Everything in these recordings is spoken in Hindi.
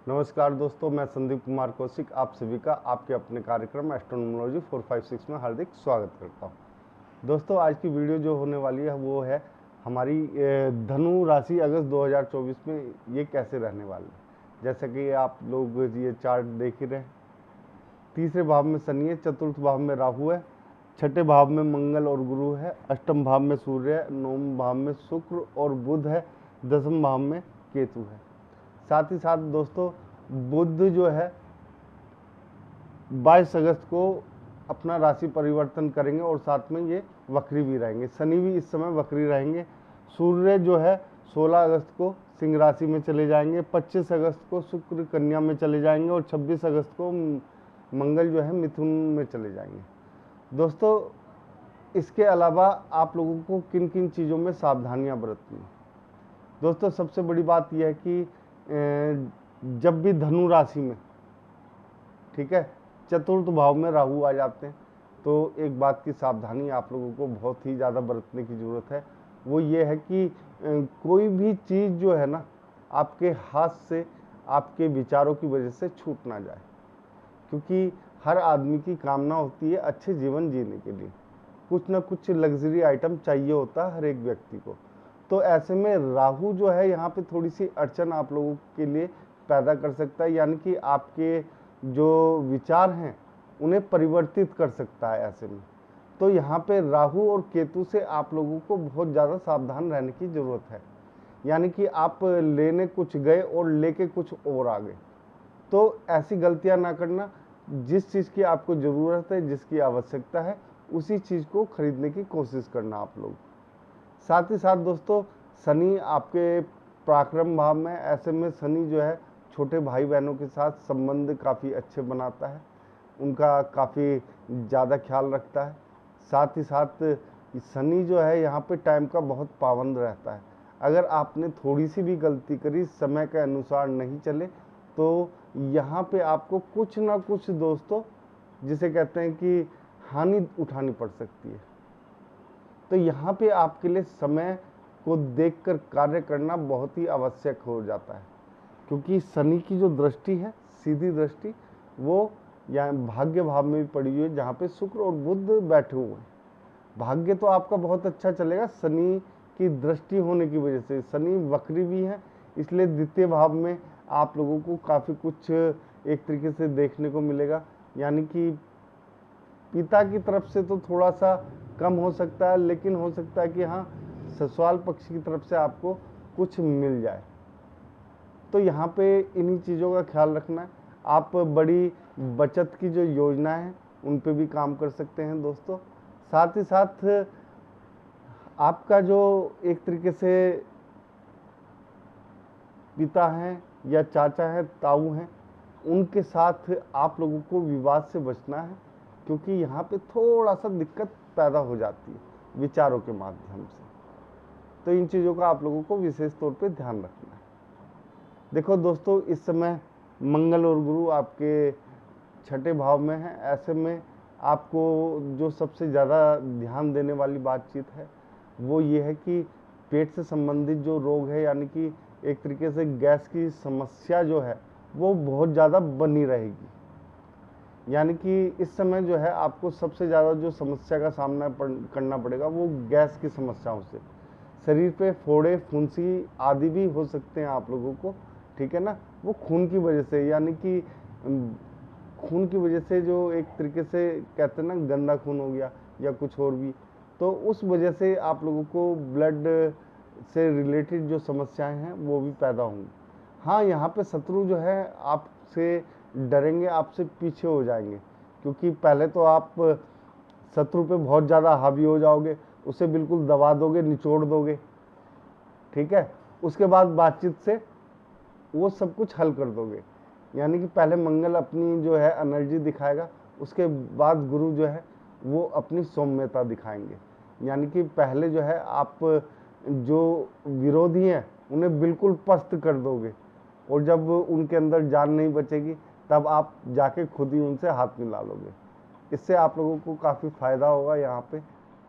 नमस्कार दोस्तों, मैं संदीप कुमार कौशिक आप सभी का आपके अपने कार्यक्रम एस्ट्रोनोमोलॉजी 456 में हार्दिक स्वागत करता हूं। दोस्तों, आज की वीडियो जो होने वाली है वो है हमारी धनु राशि अगस्त 2024 में ये कैसे रहने वाली है। जैसा कि आप लोग ये चार्ट देख ही रहे हैं, तीसरे भाव में शनि है, चतुर्थ भाव में राहु है, छठे भाव में मंगल और गुरु है, अष्टम भाव में सूर्य है, नवम भाव में शुक्र और बुध है, दसम भाव में केतु है। साथ ही साथ दोस्तों, बुध जो है 22 अगस्त को अपना राशि परिवर्तन करेंगे और साथ में ये वक्री भी रहेंगे। शनि भी इस समय वक्री रहेंगे। सूर्य जो है 16 अगस्त को सिंह राशि में चले जाएंगे, 25 अगस्त को शुक्र कन्या में चले जाएंगे और 26 अगस्त को मंगल जो है मिथुन में चले जाएंगे। दोस्तों, इसके अलावा आप लोगों को किन किन चीज़ों में सावधानियां बरतनी है। दोस्तों, सबसे बड़ी बात यह है कि जब भी धनु राशि में, ठीक है, चतुर्थ भाव में राहु आ जाते हैं तो एक बात की सावधानी आप लोगों को बहुत ही ज़्यादा बरतने की ज़रूरत है। वो ये है कि कोई भी चीज़ जो है ना, आपके हाथ से आपके विचारों की वजह से छूट ना जाए, क्योंकि हर आदमी की कामना होती है अच्छे जीवन जीने के लिए, कुछ ना कुछ लग्जरी आइटम चाहिए होता है हर एक व्यक्ति को। तो ऐसे में राहु जो है यहाँ पे थोड़ी सी अड़चन आप लोगों के लिए पैदा कर सकता है, यानी कि आपके जो विचार हैं उन्हें परिवर्तित कर सकता है ऐसे में। तो यहाँ पे राहु और केतु से आप लोगों को बहुत ज़्यादा सावधान रहने की ज़रूरत है, यानी कि आप लेने कुछ गए और लेके कुछ और आ गए। तो ऐसी गलतियाँ ना करना। जिस चीज़ की आपको ज़रूरत है, जिसकी आवश्यकता है, उसी चीज़ को खरीदने की कोशिश करना आप लोग। साथ ही साथ दोस्तों, शनि आपके पराक्रम भाव में, ऐसे में शनि जो है छोटे भाई बहनों के साथ संबंध काफ़ी अच्छे बनाता है, उनका काफ़ी ज़्यादा ख्याल रखता है। साथ ही साथ शनि जो है यहाँ पे टाइम का बहुत पाबंद रहता है। अगर आपने थोड़ी सी भी गलती करी, समय के अनुसार नहीं चले, तो यहाँ पे आपको कुछ ना कुछ दोस्तों, जिसे कहते हैं कि हानि उठानी पड़ सकती है। तो यहाँ पे आपके लिए समय को देखकर कार्य करना बहुत ही आवश्यक हो जाता है, क्योंकि शनि की जो दृष्टि है, सीधी दृष्टि, वो यहाँ भाग्य भाव में भी पड़ी हुई है, जहाँ पे शुक्र और बुध बैठे हुए हैं। भाग्य तो आपका बहुत अच्छा चलेगा शनि की दृष्टि होने की वजह से। शनि वक्री भी है, इसलिए द्वितीय भाव में आप लोगों को काफ़ी कुछ एक तरीके से देखने को मिलेगा, यानी कि पिता की तरफ से तो थोड़ा सा कम हो सकता है, लेकिन हो सकता है कि हाँ, ससुराल पक्ष की तरफ से आपको कुछ मिल जाए। तो यहाँ पे इन्हीं चीज़ों का ख्याल रखना है। आप बड़ी बचत की जो योजना है उन पे भी काम कर सकते हैं दोस्तों। साथ ही साथ आपका जो एक तरीके से पिता हैं या चाचा हैं, ताऊ हैं, उनके साथ आप लोगों को विवाद से बचना है, क्योंकि यहाँ पे थोड़ा सा दिक्कत पैदा हो जाती है विचारों के माध्यम से। तो इन चीज़ों का आप लोगों को विशेष तौर पे ध्यान रखना है। देखो दोस्तों, इस समय मंगल और गुरु आपके छठे भाव में हैं। ऐसे में आपको जो सबसे ज़्यादा ध्यान देने वाली बातचीत है वो ये है कि पेट से संबंधित जो रोग है, यानी कि एक तरीके से गैस की समस्या जो है वो बहुत ज़्यादा बनी रहेगी। यानी कि इस समय जो है आपको सबसे ज़्यादा जो समस्या का सामना करना पड़ेगा वो गैस की समस्याओं से। शरीर पे फोड़े, फुंसी आदि भी हो सकते हैं आप लोगों को, ठीक है ना। वो खून की वजह से, यानी कि खून की वजह से, जो एक तरीके से कहते हैं ना गंदा खून हो गया या कुछ और भी, तो उस वजह से आप लोगों को ब्लड से रिलेटेड जो समस्याएं हैं वो भी पैदा होंगी। हाँ, यहाँ पे शत्रु जो है आपसे डरेंगे, आपसे पीछे हो जाएंगे, क्योंकि पहले तो आप शत्रु पे बहुत ज़्यादा हावी हो जाओगे, उसे बिल्कुल दबा दोगे, निचोड़ दोगे, ठीक है। उसके बाद बातचीत से वो सब कुछ हल कर दोगे। यानी कि पहले मंगल अपनी जो है एनर्जी दिखाएगा, उसके बाद गुरु जो है वो अपनी सौम्यता दिखाएंगे। यानी कि पहले जो है आप जो विरोधी हैं उन्हें बिल्कुल पस्त कर दोगे, और जब उनके अंदर जान नहीं बचेगी तब आप जाके खुद ही उनसे हाथ मिला लोगे। इससे आप लोगों को काफ़ी फ़ायदा होगा यहाँ पे।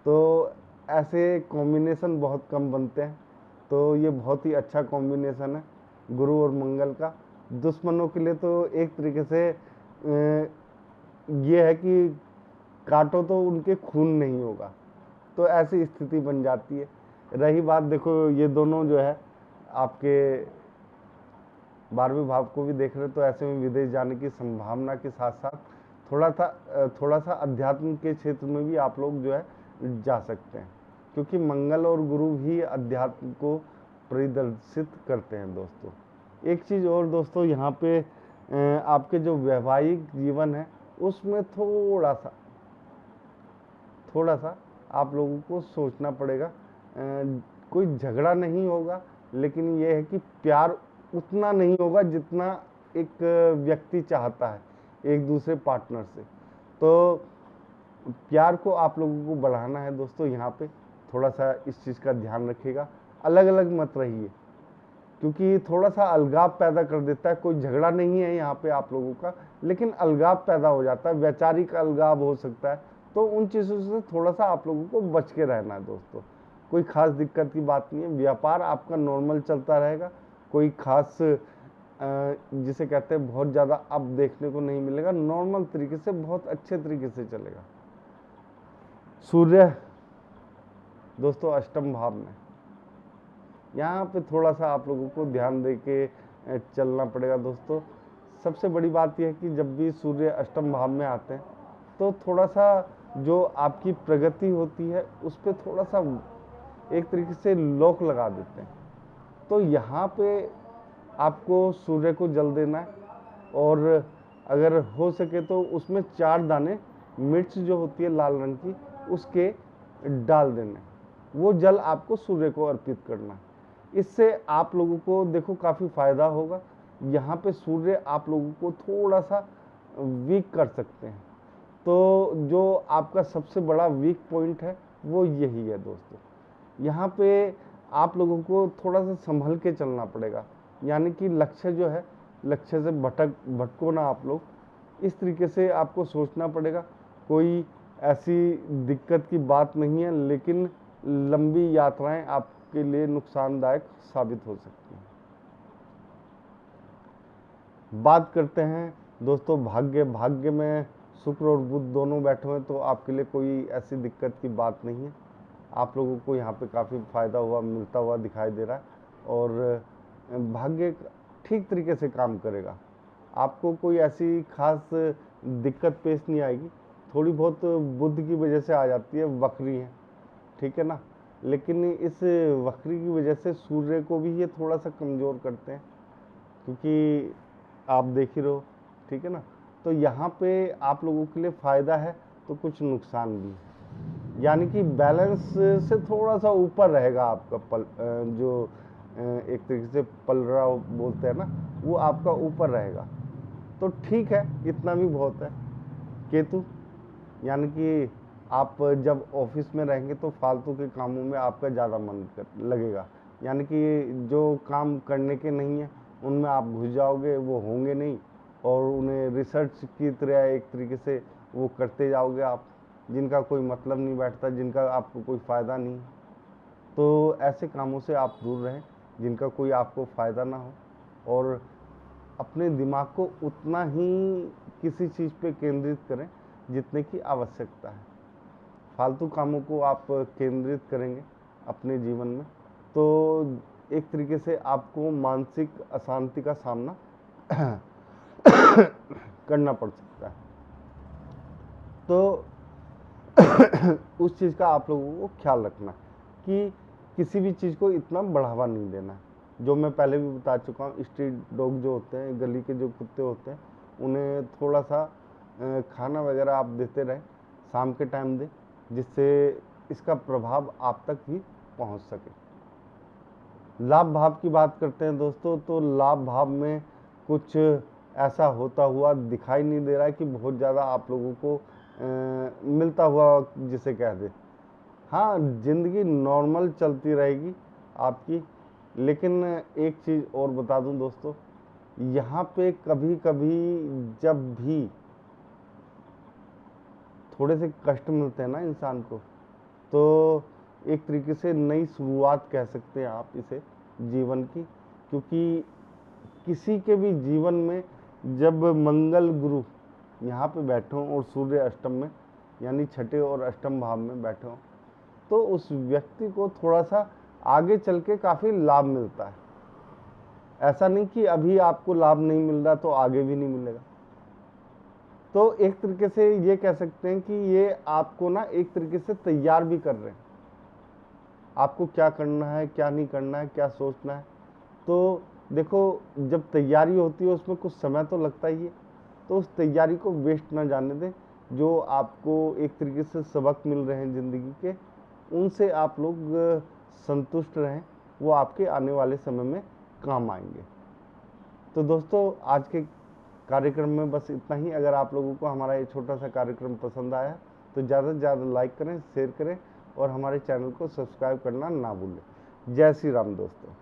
तो ऐसे कॉम्बिनेशन बहुत कम बनते हैं, तो ये बहुत ही अच्छा कॉम्बिनेशन है गुरु और मंगल का। दुश्मनों के लिए तो एक तरीके से ये है कि काटो तो उनके खून नहीं होगा, तो ऐसी स्थिति बन जाती है। रही बात, देखो ये दोनों जो है आपके 12वें भाव को भी देख रहे, तो ऐसे में विदेश जाने की संभावना के साथ साथ थोड़ा सा अध्यात्म के क्षेत्र में भी आप लोग जो है जा सकते हैं, क्योंकि मंगल और गुरु भी अध्यात्म को परिदर्शित करते हैं दोस्तों। एक चीज़ और दोस्तों, यहाँ पे आपके जो वैवाहिक जीवन है उसमें थोड़ा सा आप लोगों को सोचना पड़ेगा। कोई झगड़ा नहीं होगा, लेकिन ये है कि प्यार उतना नहीं होगा जितना एक व्यक्ति चाहता है एक दूसरे पार्टनर से। तो प्यार को आप लोगों को बढ़ाना है दोस्तों। यहाँ पे थोड़ा सा इस चीज़ का ध्यान रखिएगा, अलग अलग मत रहिए, क्योंकि थोड़ा सा अलगाव पैदा कर देता है। कोई झगड़ा नहीं है यहाँ पे आप लोगों का, लेकिन अलगाव पैदा हो जाता है, वैचारिक अलगाव हो सकता है। तो उन चीज़ों से थोड़ा सा आप लोगों को बच के रहना है दोस्तों। कोई खास दिक्कत की बात नहीं है, व्यापार आपका नॉर्मल चलता रहेगा। कोई खास जिसे कहते हैं बहुत ज़्यादा अब देखने को नहीं मिलेगा, नॉर्मल तरीके से बहुत अच्छे तरीके से चलेगा। सूर्य दोस्तों अष्टम भाव में, यहाँ पे थोड़ा सा आप लोगों को ध्यान दे के चलना पड़ेगा दोस्तों। सबसे बड़ी बात यह है कि जब भी सूर्य अष्टम भाव में आते हैं तो थोड़ा सा जो आपकी प्रगति होती है उस पर थोड़ा सा एक तरीके से लॉक लगा देते हैं। तो यहाँ पे आपको सूर्य को जल देना है, और अगर हो सके तो उसमें 4 दाने मिर्च जो होती है लाल रंग की उसके डाल देने, वो जल आपको सूर्य को अर्पित करना। इससे आप लोगों को देखो काफ़ी फायदा होगा। यहाँ पे सूर्य आप लोगों को थोड़ा सा वीक कर सकते हैं, तो जो आपका सबसे बड़ा वीक पॉइंट है वो यही है दोस्तों। यहाँ पे आप लोगों को थोड़ा सा संभल के चलना पड़ेगा, यानी कि लक्ष्य जो है, लक्ष्य से भटको ना आप लोग। इस तरीके से आपको सोचना पड़ेगा। कोई ऐसी दिक्कत की बात नहीं है, लेकिन लंबी यात्राएं आपके लिए नुकसानदायक साबित हो सकती हैं। बात करते हैं दोस्तों भाग्य में शुक्र और बुध दोनों बैठे हुए हैं, तो आपके लिए कोई ऐसी दिक्कत की बात नहीं है। आप लोगों को यहाँ पे काफ़ी फायदा मिलता हुआ दिखाई दे रहा है, और भाग्य ठीक तरीके से काम करेगा। आपको कोई ऐसी खास दिक्कत पेश नहीं आएगी। थोड़ी बहुत बुध की वजह से आ जाती है, वक्री है, ठीक है ना, लेकिन इस वक्री की वजह से सूर्य को भी ये थोड़ा सा कमज़ोर करते हैं, क्योंकि आप देख ही रहो, ठीक है ना। तो यहाँ पे आप लोगों के लिए फ़ायदा है तो कुछ नुकसान भी है, यानी कि बैलेंस से थोड़ा सा ऊपर रहेगा आपका जो एक तरीके से पलड़ा बोलते हैं ना, वो आपका ऊपर रहेगा। तो ठीक है, इतना भी बहुत है। केतु, यानी कि आप जब ऑफिस में रहेंगे तो फालतू के कामों में आपका ज़्यादा मन लगेगा, यानी कि जो काम करने के नहीं है उनमें आप घुस जाओगे, वो होंगे नहीं, और उन्हें रिसर्च की तरह एक तरीके से वो करते जाओगे आप, जिनका कोई मतलब नहीं बैठता, जिनका आपको कोई फ़ायदा नहीं। तो ऐसे कामों से आप दूर रहें जिनका कोई आपको फ़ायदा ना हो, और अपने दिमाग को उतना ही किसी चीज़ पे केंद्रित करें जितने की आवश्यकता है। फालतू कामों को आप केंद्रित करेंगे अपने जीवन में तो एक तरीके से आपको मानसिक अशांति का सामना करना पड़ सकता है। तो उस चीज़ का आप लोगों को ख्याल रखना कि किसी भी चीज़ को इतना बढ़ावा नहीं देना। जो मैं पहले भी बता चुका हूँ, स्ट्रीट डॉग जो होते हैं, गली के जो कुत्ते होते हैं, उन्हें थोड़ा सा खाना वगैरह आप देते रहें, शाम के टाइम दें, जिससे इसका प्रभाव आप तक भी पहुँच सके। लाभ भाव की बात करते हैं दोस्तों, तो लाभ भाव में कुछ ऐसा होता हुआ दिखाई नहीं दे रहा है कि बहुत ज़्यादा आप लोगों को मिलता हुआ जिसे कह दे। हाँ, ज़िंदगी नॉर्मल चलती रहेगी आपकी, लेकिन एक चीज़ और बता दूं दोस्तों, यहाँ पे कभी कभी जब भी थोड़े से कष्ट मिलते हैं ना इंसान को, तो एक तरीके से नई शुरुआत कह सकते हैं आप इसे जीवन की, क्योंकि किसी के भी जीवन में जब मंगल गुरु यहाँ पे बैठे हों और सूर्य अष्टम में यानी छठे और अष्टम भाव में बैठे हों, तो उस व्यक्ति को थोड़ा सा आगे चल के काफ़ी लाभ मिलता है। ऐसा नहीं कि अभी आपको लाभ नहीं मिल रहा तो आगे भी नहीं मिलेगा। तो एक तरीके से ये कह सकते हैं कि ये आपको ना एक तरीके से तैयार भी कर रहे हैं, आपको क्या करना है, क्या नहीं करना है, क्या सोचना है। तो देखो, जब तैयारी होती है उसमें कुछ समय तो लगता ही है, तो उस तैयारी को वेस्ट ना जाने दें। जो आपको एक तरीके से सबक मिल रहे हैं ज़िंदगी के, उनसे आप लोग संतुष्ट रहें, वो आपके आने वाले समय में काम आएंगे। तो दोस्तों, आज के कार्यक्रम में बस इतना ही। अगर आप लोगों को हमारा ये छोटा सा कार्यक्रम पसंद आया तो ज़्यादा से ज़्यादा लाइक करें, शेयर करें और हमारे चैनल को सब्सक्राइब करना ना भूलें। जय श्री राम दोस्तों।